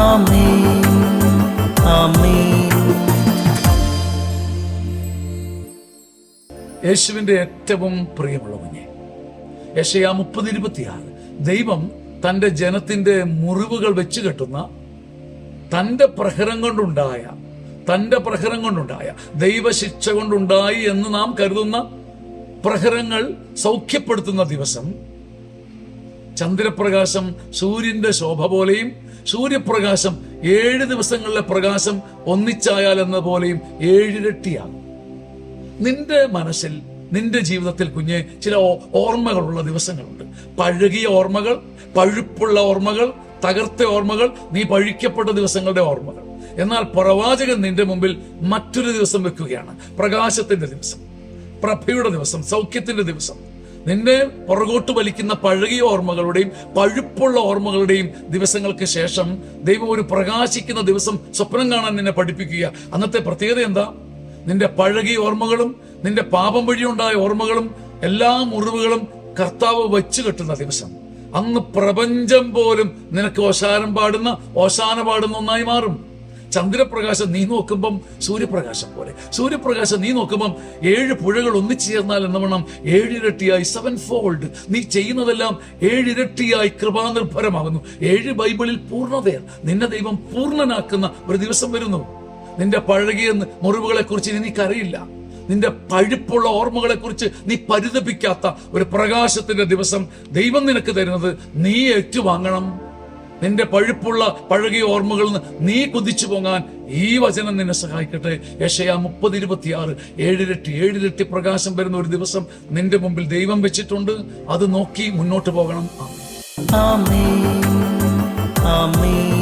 ആമേൻ, ആമേൻ. യേശുവിന്റെ ഏറ്റവും പ്രിയമുള്ള കുഞ്ഞെ, യെശയ്യാ 30:26 ദൈവം തന്റെ ജനത്തിന്റെ മുറിവുകൾ വെച്ച് കെട്ടുന്ന തന്റെ പ്രഹരം കൊണ്ടുണ്ടായ ദൈവശിക്ഷ കൊണ്ടുണ്ടായി എന്ന് നാം കരുതുന്ന പ്രഹരങ്ങൾ സൗഖ്യപ്പെടുത്തുന്ന ദിവസം, ചന്ദ്രപ്രകാശം സൂര്യന്റെ ശോഭ പോലെയും സൂര്യപ്രകാശം 7 ദിവസങ്ങളിലെ പ്രകാശം ഒന്നിച്ചായാൽ എന്ന പോലെയും 7 ഇരട്ടിയാകും. നിന്റെ മനസ്സിൽ, നിന്റെ ജീവിതത്തിൽ കുഞ്ഞെ ചില ഓർമ്മകളുള്ള ദിവസങ്ങളുണ്ട്. പഴകിയ ഓർമ്മകൾ, പഴുപ്പുള്ള ഓർമ്മകൾ, തകർത്ത ഓർമ്മകൾ, നീ പഴിക്കപ്പെട്ട ദിവസങ്ങളുടെ ഓർമ്മകൾ. എന്നാൽ പ്രവാചകൻ നിന്റെ മുമ്പിൽ മറ്റൊരു ദിവസം വെക്കുകയാണ്. പ്രകാശത്തിന്റെ ദിവസം, പ്രഭയുടെ ദിവസം, സൗഖ്യത്തിന്റെ ദിവസം. നിന്നെ പുറകോട്ട് വലിക്കുന്ന പഴകിയ ഓർമ്മകളുടെയും പഴുപ്പുള്ള ഓർമ്മകളുടെയും ദിവസങ്ങൾക്ക് ശേഷം ദൈവം ഒരു പ്രകാശിക്കുന്ന ദിവസം സ്വപ്നം കാണാൻ നിന്നെ പഠിപ്പിക്കുക. അന്നത്തെ പ്രത്യേകത എന്താ? നിന്റെ പഴകിയ ഓർമ്മകളും നിന്റെ പാപം വഴിയുണ്ടായ ഓർമ്മകളും എല്ലാ മുറിവുകളും കർത്താവ് വെച്ചു കെട്ടുന്ന ദിവസം. അന്ന് പ്രപഞ്ചം പോലും നിനക്ക് ഓശാന പാടുന്ന ഒന്നായി മാറും. ചന്ദ്രപ്രകാശം നീ നോക്കുമ്പം സൂര്യപ്രകാശം പോലെ, സൂര്യപ്രകാശം നീ നോക്കുമ്പം 7 പുഴകൾ ഒന്നിച്ചു ചേർന്നാൽ എന്ന് വേണം 7 ഇരട്ടിയായി, 7-fold നീ ചെയ്യുന്നതെല്ലാം 7 ഇരട്ടിയായി കൃപാനിർഭരമാകുന്നു. 7 ബൈബിളിൽ പൂർണ്ണതയാണ്. നിന്നെ ദൈവം പൂർണ്ണനാക്കുന്ന ഒരു ദിവസം വരുന്നു. നിന്റെ പഴകിയ മുറിവുകളെ കുറിച്ച് ഇനി നീ കരയില്ല. നിന്റെ പഴുപ്പുള്ള ഓർമ്മകളെ കുറിച്ച് നീ പരിതപിക്കാത്ത ഒരു പ്രകാശത്തിന്റെ ദിവസം ദൈവം നിനക്ക് തരുന്നത് നീ ഏറ്റുവാങ്ങണം. നിന്റെ പഴകിയ ഓർമ്മകളിൽ നിന്ന് നീ കുതിച്ചു പോകാൻ ഈ വചനം നിന്നെ സഹായിക്കട്ടെ. യെശയ്യാ 30:26 7 ഇരട്ടി പ്രകാശം വരുന്ന ഒരു ദിവസം നിന്റെ മുമ്പിൽ ദൈവം വെച്ചിട്ടുണ്ട്. അത് നോക്കി മുന്നോട്ട് പോകണം. ആമേൻ, ആമേൻ.